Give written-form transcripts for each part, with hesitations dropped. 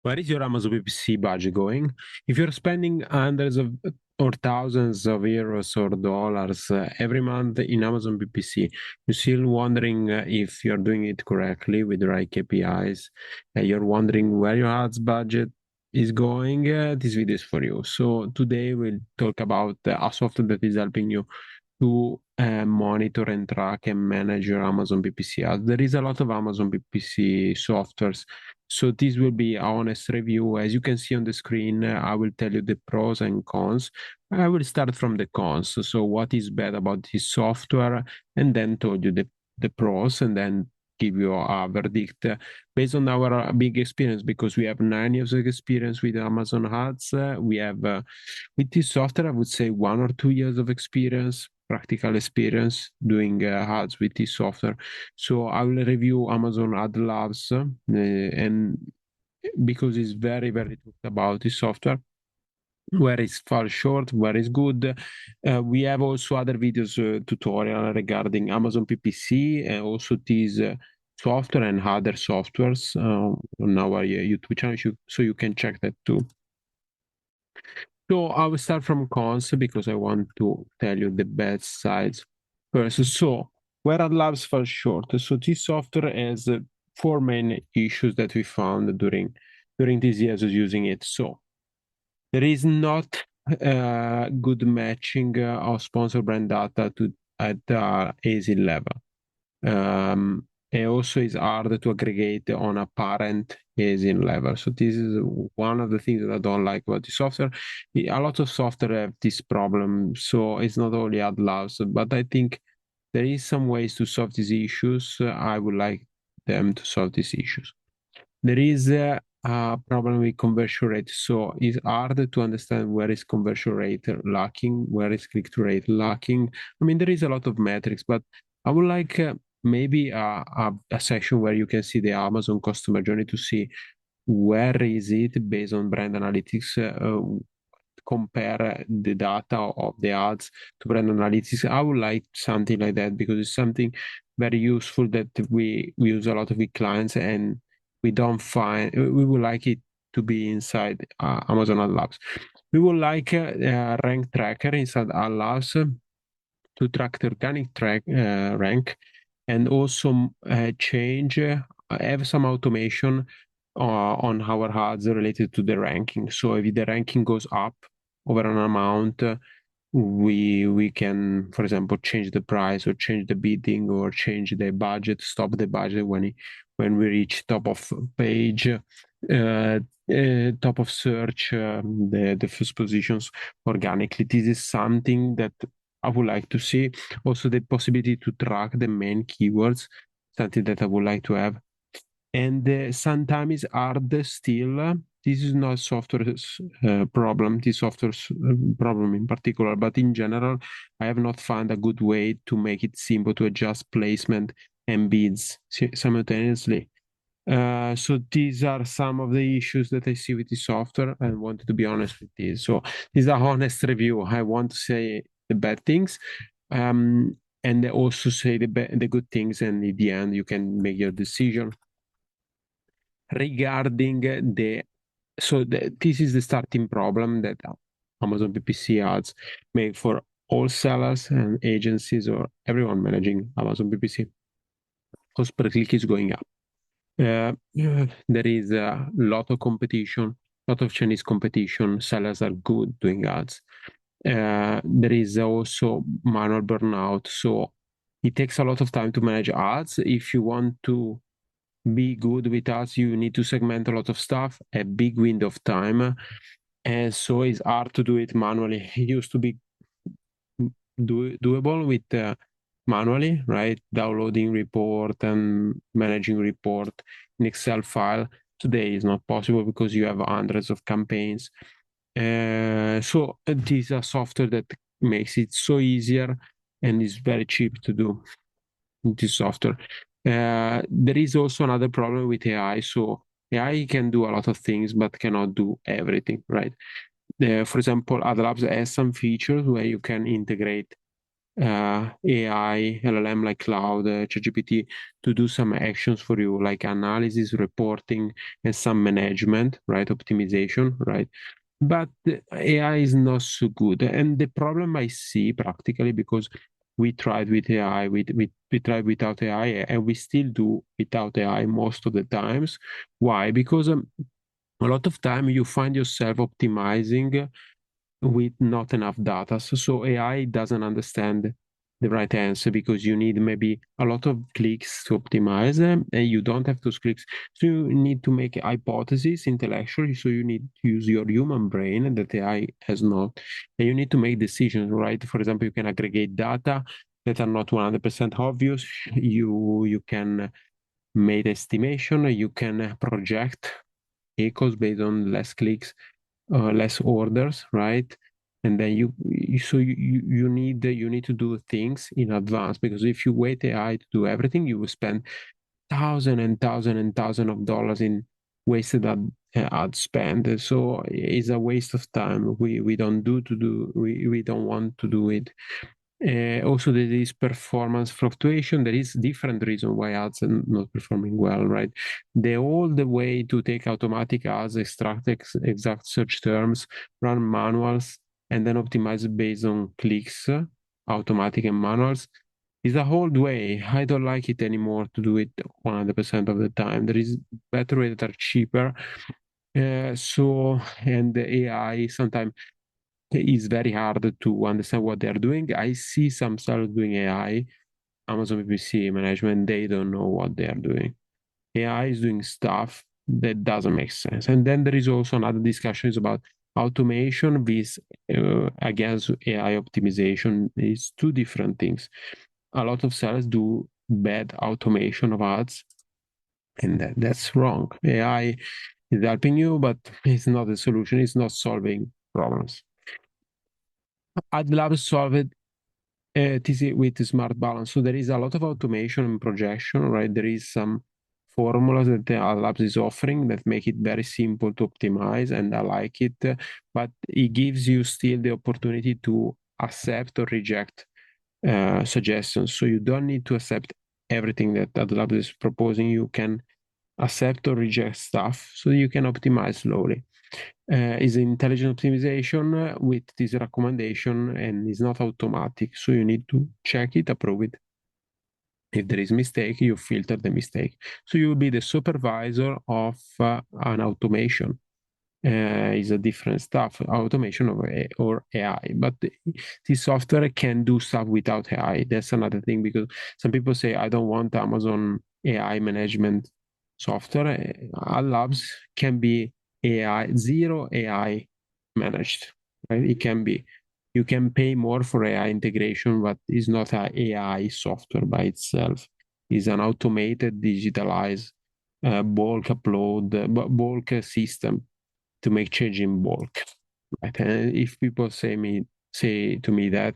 Where is your Amazon PPC budget going? If you're spending hundreds of or thousands of euros or dollars every month in Amazon PPC, you're still wondering if you're doing it correctly with the right KPIs. You're wondering where your ads budget is going. This video is for you. So today we'll talk about a software that is helping you to monitor and track and manage your Amazon PPC ads. There is a lot of Amazon PPC softwares. So this will be an honest review. As you can see on the screen, I will tell you the pros and cons. I will start from the cons. So what is bad about this software, and then told you the pros, and then give you a verdict based on our big experience, because we have 9 years of experience with Amazon ads. We have with this software, I would say 1 or 2 years of experience, practical experience doing ads with this software. So I will review Amazon AdLabs, and because it's very, very talked about this software, where it's far short, where it's good. We have also other videos tutorial regarding Amazon PPC and also this software and other softwares on our YouTube channel, so you can check that too. So I will start from cons because I want to tell you the bad sides first. So where AdLabs falls short. So this software has four main issues that we found during these years of using it. So there is not good matching of sponsor brand data at the AZ level. It also is hard to aggregate on a parent ASIN level. So this is one of the things that I don't like about the software. A lot of software have this problem, so it's not only AdLabs, but I think there is some ways to solve these issues. I would like them to solve these issues. There is a problem with conversion rate. So it's hard to understand where is conversion rate lacking, where is click-through rate lacking. I mean, there is a lot of metrics, but I would like maybe a section where you can see the Amazon customer journey to see where is it based on brand analytics, compare the data of the ads to brand analytics. I would like something like that because it's something very useful that we use a lot of with clients, and we don't find, we would like it to be inside Amazon AdLabs. We would like a rank tracker inside AdLabs to track the organic rank, and also change, have some automation on our ads related to the ranking. So if the ranking goes up over an amount, we can, for example, change the price or change the bidding or change the budget, stop the budget when we reach top of page, top of search, the first positions organically. This is something that I would like to see. Also, the possibility to track the main keywords, something that I would like to have. And sometimes it's hard still. This is not software's problem, this software's problem in particular, but in general, I have not found a good way to make it simple to adjust placement and bids simultaneously. So these are some of the issues that I see with the software, and wanted to be honest with this. So this is a honest review. I want to say the bad things, and also say the good things, and in the end, you can make your decision regarding this is the starting problem that Amazon PPC ads make for all sellers and agencies or everyone managing Amazon PPC. Cost per click is going up. There is a lot of competition, lot of Chinese competition. Sellers are good doing ads. There is also manual burnout. So it takes a lot of time to manage ads. If you want to be good with ads, you need to segment a lot of stuff, a big window of time. And so it's hard to do it manually. It used to be doable with manually, right? Downloading report and managing report in Excel file. Today is not possible because you have hundreds of campaigns. So this is a software that makes it so easier and is very cheap to do this software. There is also another problem with AI. So AI can do a lot of things, but cannot do everything, right? For example, AdLabs has some features where you can integrate AI, LLM like Cloud, ChatGPT to do some actions for you, like analysis, reporting, and some management, right? Optimization, right? But the AI is not so good. And the problem I see practically, because we tried with AI, we tried without AI, and we still do without AI most of the times. Why? Because a lot of time you find yourself optimizing with not enough data. So AI doesn't understand the right answer because you need maybe a lot of clicks to optimize them, and you don't have those clicks. So you need to make a hypothesis intellectually. So you need to use your human brain that AI has not, and you need to make decisions, right? For example, you can aggregate data that are not 100% obvious. You can make estimation. You can project echoes based on less clicks, less orders, right? And then you need to do things in advance, because if you wait AI to do everything, you will spend thousand and thousand and thousand of dollars in wasted ad spend. So it's a waste of time. We don't do to do we don't want to do it. Also, there is performance fluctuation. There is different reason why ads are not performing well, right? The old way to take automatic ads, extract exact search terms, run manuals, and then optimize based on clicks, automatic and manuals, is a old way. I don't like it anymore to do it 100% of the time. There is better ways that are cheaper. And the AI sometimes it's very hard to understand what they're doing. I see some sellers doing AI, Amazon PPC management, they don't know what they are doing. AI is doing stuff that doesn't make sense. And then there is also another discussion is about automation with against AI optimization. It's two different things. A lot of sellers do bad automation of ads, and that's wrong. AI is helping you, but it's not a solution. It's not solving problems. AdLabs solved TC with smart balance. So there is a lot of automation and projection, right? There is some formulas that the AdLabs is offering that make it very simple to optimize, and I like it. But it gives you still the opportunity to accept or reject suggestions. So you don't need to accept everything that AdLabs is proposing. You can accept or reject stuff so you can optimize slowly. Is intelligent optimization with this recommendation, and it's not automatic. So you need to check it, approve it. If there is mistake, you filter the mistake. So you will be the supervisor of an automation. Is a different stuff, automation or AI. But this software can do stuff without AI. That's another thing, because some people say, I don't want Amazon AI management software. AdLabs can be AI, zero AI managed, right? It can be. You can pay more for AI integration, but it's not an AI software by itself. It's an automated, digitalized bulk upload, bulk system to make change in bulk. Right? And if people say to me that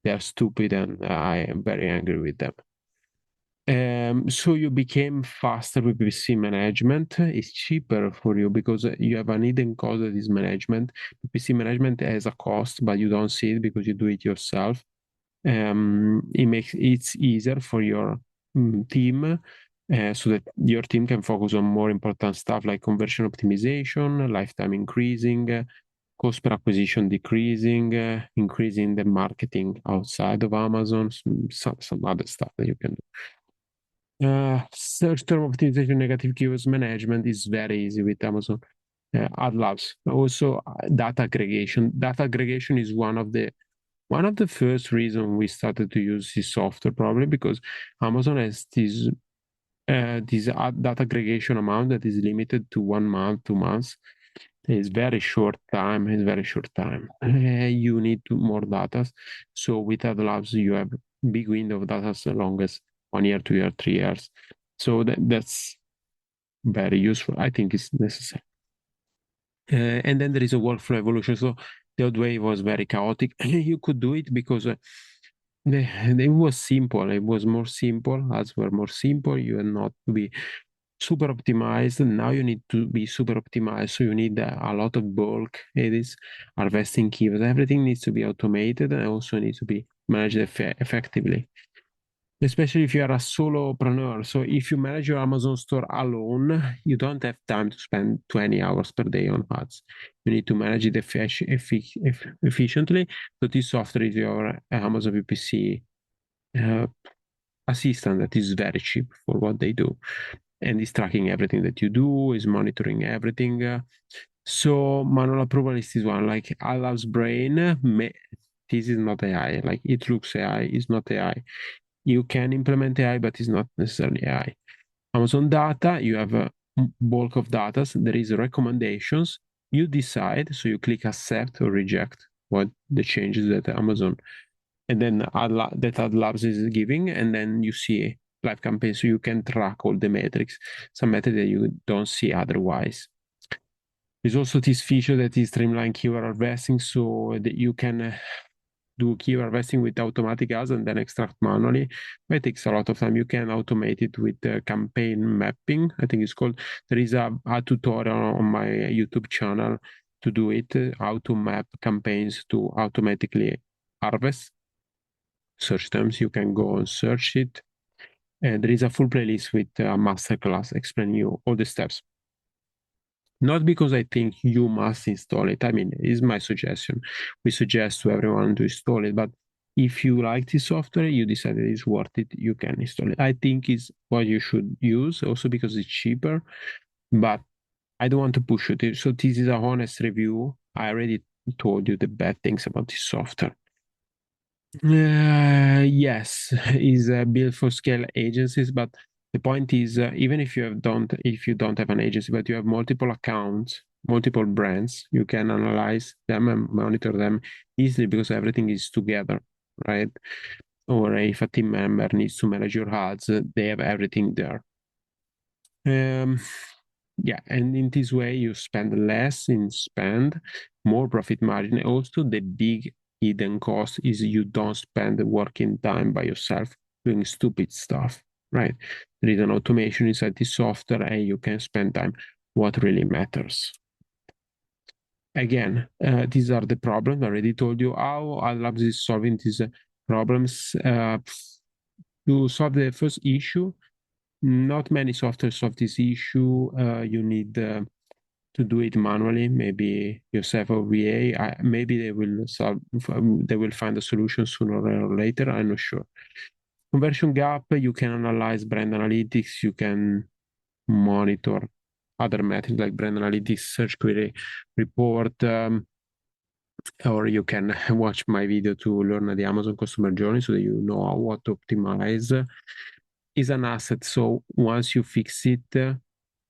they're stupid, and I am very angry with them. So you became faster with PPC management. It's cheaper for you because you have an hidden cost that is management. PPC management has a cost, but you don't see it because you do it yourself. It makes it easier for your team, so that your team can focus on more important stuff like conversion optimization, lifetime increasing, cost per acquisition decreasing, increasing the marketing outside of Amazon, some other stuff that you can do. Search term optimization, negative keywords management is very easy with Amazon AdLabs. Also, data aggregation. Data aggregation is one of the first reasons we started to use this software, probably because Amazon has this data aggregation amount that is limited to 1 month, 2 months. It's very short time. It's very short time. You need more data. So with AdLabs, you have big window of data as long as 1 year, 2 year, 3 years. So that's very useful. I think it's necessary. And then there is a workflow evolution. So the old way was very chaotic. You could do it because it was simple. It was more simple. Ads were more simple. You had not to be super optimized. Now you need to be super optimized. So you need a lot of bulk edits, harvesting keywords. Everything needs to be automated, and also needs to be manage it effectively, especially if you are a solopreneur. So if you manage your Amazon store alone, you don't have time to spend 20 hours per day on ads. You need to manage it efficiently. So this software is your Amazon VPC assistant that is very cheap for what they do, and is tracking everything that you do, is monitoring everything. So manual approval is this one, like AdLabs Brain. This is not AI. Like it looks AI, it's not AI. You can implement AI, but it's not necessarily AI. Amazon data, you have a bulk of data. There is recommendations. You decide, so you click accept or reject what the changes that Amazon and then that AdLabs is giving, and then you see live campaigns, so you can track all the metrics, some metrics that you don't see otherwise. There's also this feature that is streamline keyword harvesting, so that you can do keyword harvesting with automatic ads and then extract manually. But it takes a lot of time. You can automate it with campaign mapping, I think it's called. There is a tutorial on my YouTube channel to do it, how to map campaigns to automatically harvest search terms. You can go and search it. And there is a full playlist with a masterclass explaining you all the steps. Not because I think you must install it. I mean, it's my suggestion. We suggest to everyone to install it, but if you like this software, you decide that it's worth it, you can install it. I think it's what you should use, also because it's cheaper, but I don't want to push it. So this is a honest review. I already told you the bad things about this software. Yes, is built for scale agencies, but the point is, even if you don't have an agency, but you have multiple accounts, multiple brands, you can analyze them and monitor them easily because everything is together, right? Or if a team member needs to manage your ads, they have everything there. Yeah, and in this way you spend less in spend, more profit margin. Also, the big hidden cost is you don't spend the working time by yourself doing stupid stuff, right? There is an automation inside the software and you can spend time what really matters. Again, these are the problems. I already told you how AdLabs is solving these problems. To solve the first issue, not many software solve this issue. You need to do it manually. Maybe yourself or VA. Maybe they will solve. They will find a solution sooner or later. I'm not sure. Conversion gap. You can analyze brand analytics. You can monitor other methods like brand analytics, search query report. Or you can watch my video to learn the Amazon customer journey so that you know what to optimize. Is an asset. So once you fix it,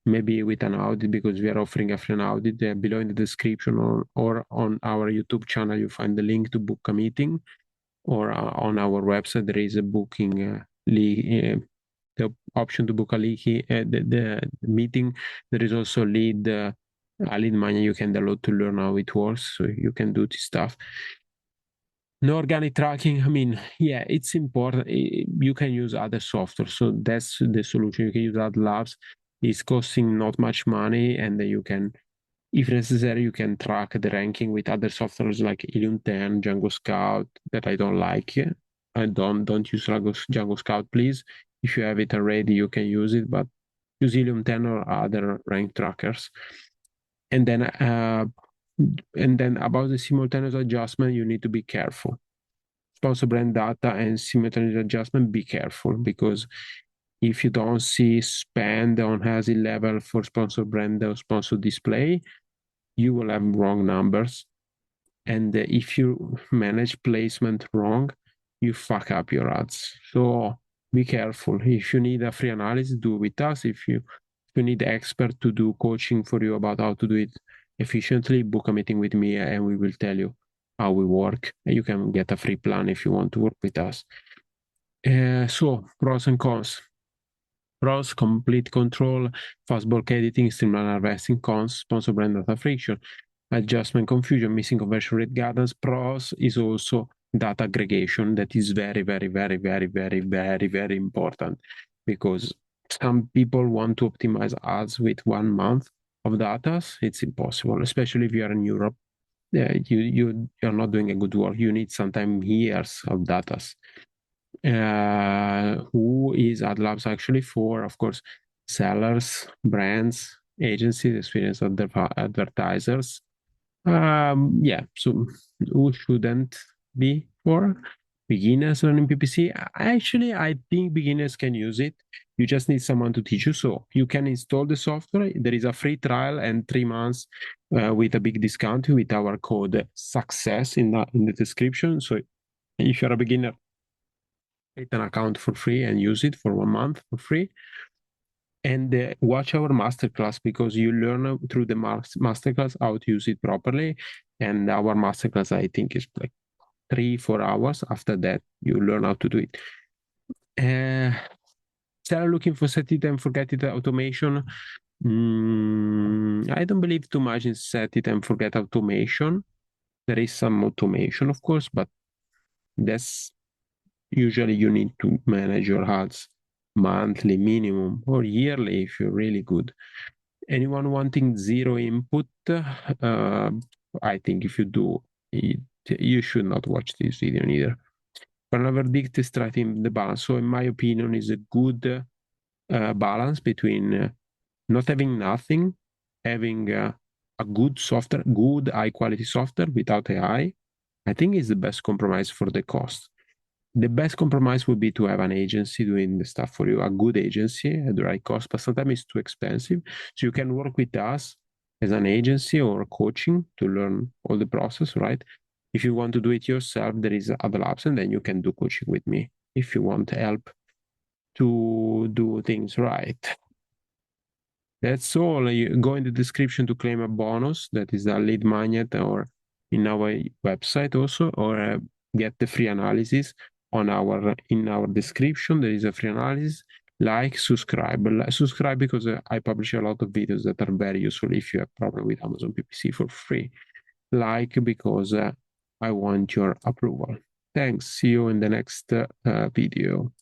maybe with an audit, because we are offering a free audit, below in the description or on our YouTube channel, you find the link to book a meeting, or on our website, there is a booking the option to book a the meeting. There is also a lead manager you can download to learn how it works, so you can do this stuff. No organic tracking. I mean, yeah, it's important. You can use other software, so that's the solution. You can use AdLabs. It's costing not much money, and then you can, if necessary, you can track the ranking with other softwares like Helium 10, Django Scout that I don't like. I don't use Django Scout, please. If you have it already, you can use it, but use Helium 10 or other rank trackers. And then about the simultaneous adjustment, you need to be careful. Sponsor brand data and simultaneous adjustment, be careful, because if you don't see spend on HASI level for sponsor brand or sponsor display, you will have wrong numbers. And if you manage placement wrong, you fuck up your ads. So be careful. If you need a free analysis, do it with us. If you need expert to do coaching for you about how to do it efficiently, book a meeting with me and we will tell you how we work. You can get a free plan if you want to work with us. So pros and cons. Pros: complete control, fast bulk editing, streamline harvesting. Cons: sponsor brand data friction, adjustment confusion, missing conversion rate guidance. Pros is also data aggregation. That is very, very, very, very, very, very, very important, because some people want to optimize ads with 1 month of data. It's impossible, especially if you are in Europe. you're not doing a good work. You need sometimes years of data. Who is AdLabs actually for? Of course, sellers, brands, agencies, experienced advertisers. Yeah, so who shouldn't be for? Beginners learning PPC. Actually, I think beginners can use it. You just need someone to teach you. So you can install the software. There is a free trial and 3 months with a big discount with our code success in the description. So if you're a beginner, create an account for free and use it for 1 month for free. And watch our masterclass, because you learn through the masterclass how to use it properly. And our masterclass, I think, is like 3-4 hours. After that, you learn how to do it. Start looking for set it and forget it automation. I don't believe too much in set it and forget automation. There is some automation, of course, but that's usually you need to manage your ads monthly minimum or yearly if you're really good. Anyone wanting zero input, I think if you do it, you should not watch this video either. But another verdict is striking the balance. So in my opinion, is a good balance between not having nothing, having a good software, good high quality software without AI. I think is the best compromise for the cost. The best compromise would be to have an agency doing the stuff for you, a good agency at the right cost, but sometimes it's too expensive. So you can work with us as an agency or coaching to learn all the process, right? If you want to do it yourself, there is AdLabs, and then you can do coaching with me if you want help to do things right. That's all. You go in the description to claim a bonus. That is a lead magnet, or in our website also, or get the free analysis on in our description. There is a free analysis. Like, subscribe. Subscribe because I publish a lot of videos that are very useful if you have problem with Amazon PPC for free. Like, because I want your approval. Thanks. See you in the next video.